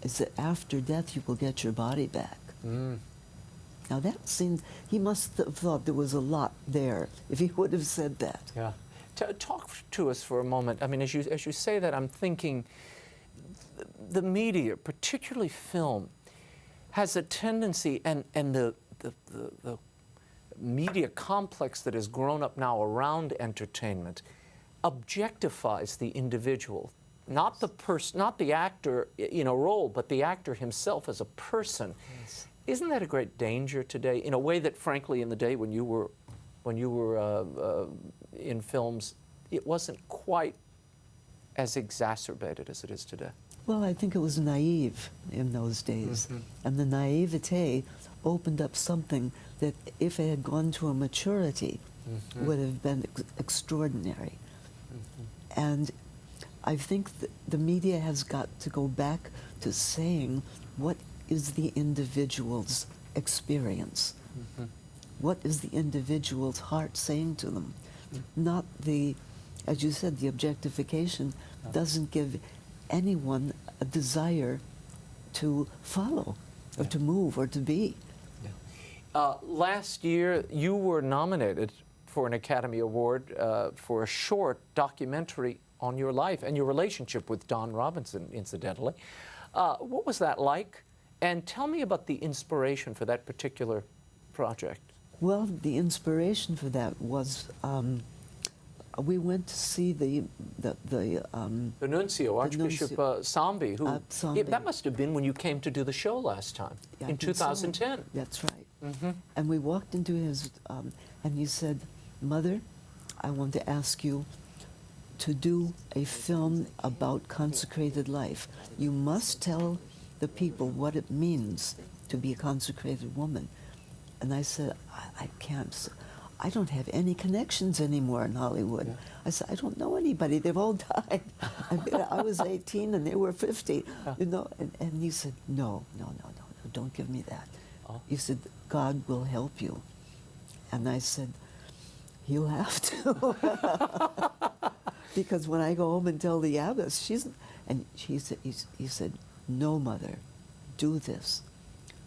is that after death you will get your body back. Now that seemed, he must have thought there was a lot there if he would have said that. Yeah. Talk to us for a moment. I mean, as you say that, I'm thinking the media, particularly film, has a tendency, and the media complex that has grown up now around entertainment objectifies the individual, not the person, not the actor in a role, but the actor himself as a person. Isn't that a great danger today, in a way that, frankly, in the day when you were in films, it wasn't quite as exacerbated as it is today? Well, I think it was naive in those days, and the naivete opened up something that, if it had gone to a maturity, would have been extraordinary. And I think that the media has got to go back to saying, what is the individual's experience? What is the individual's heart saying to them? Not the, as you said, the objectification doesn't give anyone a desire to follow or to move or to be. Last year, you were nominated for an Academy Award for a short documentary on your life and your relationship with Don Robinson, incidentally. What was that like? And tell me about the inspiration for that particular project. Well, the inspiration for that was we went to see the nuncio, Archbishop Sambi, who Sambi. That must have been when you came to do the show last time, Yeah, in 2010. So. That's right. And we walked into his, and he said, "Mother, I want to ask you to do a film about consecrated life. You must tell the people what it means to be a consecrated woman." And I said, I can't. I don't have any connections anymore in Hollywood. Yeah. I said, I don't know anybody. They've all died. I was 18 and they were 50. You know. And he said, no, don't give me that. Oh. He said, God will help you. And I said, he'll have to. Because when I go home and tell the abbess, he said, no, Mother, do this.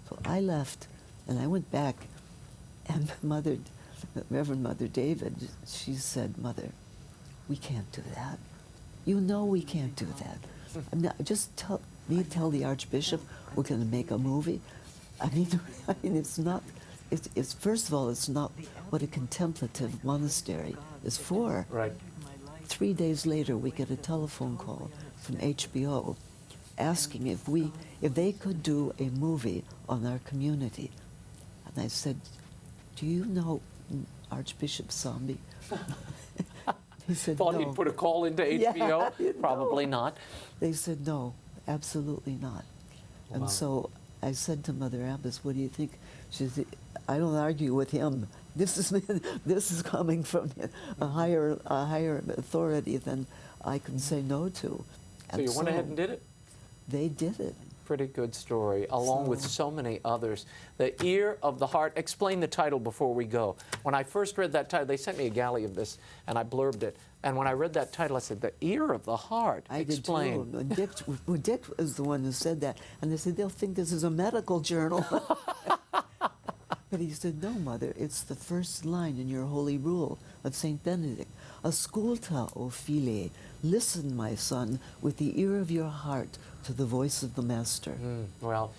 So I left, and I went back, and Reverend Mother David, she said, Mother, we can't do that. You know we can't do that. Just tell the Archbishop we're going to make a movie. I mean, it's not. It's first of all, it's not what a contemplative monastery is for. Right. 3 days later, we get a telephone call from HBO asking if they could do a movie on our community. And I said, do you know Archbishop Sambi? He said, Thought no. he'd put a call into HBO? Yeah, Probably not. They said, no, absolutely not. Wow. And so I said to Mother Abbess, what do you think? She said, I don't argue with him. This is coming from a higher authority than I can say no to. So you went ahead and did it? They did it. Pretty good story, along with so many others. The Ear of the Heart. Explain the title before we go. When I first read that title, they sent me a galley of this, and I blurbed it. And when I read that title, I said, The Ear of the Heart. Explain. I did too. Dick was the one who said that. And they said, they'll think this is a medical journal. But he said, no, Mother, it's the first line in your holy rule of St. Benedict. Ascolta, o file, listen, my son, with the ear of your heart to the voice of the Master. Well,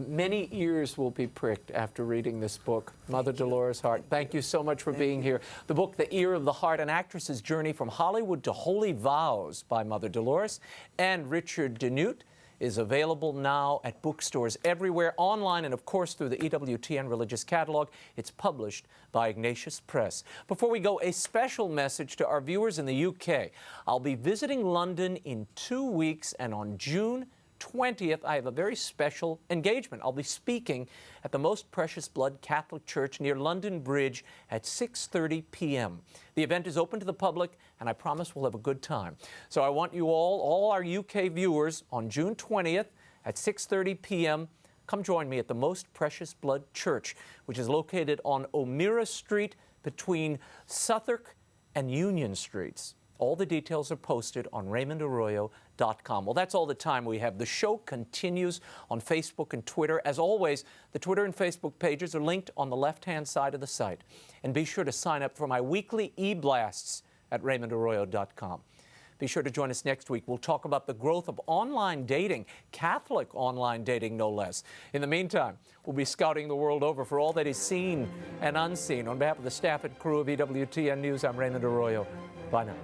many ears will be pricked after reading this book. Mother Dolores Hart, thank you so much for being here. The book, The Ear of the Heart, An Actress's Journey from Hollywood to Holy Vows by Mother Dolores and Richard Denute, is available now at bookstores everywhere, online, and of course through the EWTN Religious Catalog. It's published by Ignatius Press. Before we go, a special message to our viewers in the UK. I'll be visiting London in 2 weeks, and on June 20th, I have a very special engagement. I'll be speaking at the Most Precious Blood Catholic Church near London Bridge at 6:30 p.m. The event is open to the public, and I promise we'll have a good time. So I want you all our UK viewers, on June 20th at 6:30 p.m., come join me at the Most Precious Blood Church, which is located on O'Meara Street between Southwark and Union Streets. All the details are posted on RaymondArroyo.com. Well, that's all the time we have. The show continues on Facebook and Twitter. As always, the Twitter and Facebook pages are linked on the left-hand side of the site. And be sure to sign up for my weekly e-blasts at RaymondArroyo.com. Be sure to join us next week. We'll talk about the growth of online dating, Catholic online dating, no less. In the meantime, we'll be scouting the world over for all that is seen and unseen. On behalf of the staff and crew of EWTN News, I'm Raymond Arroyo. Bye now.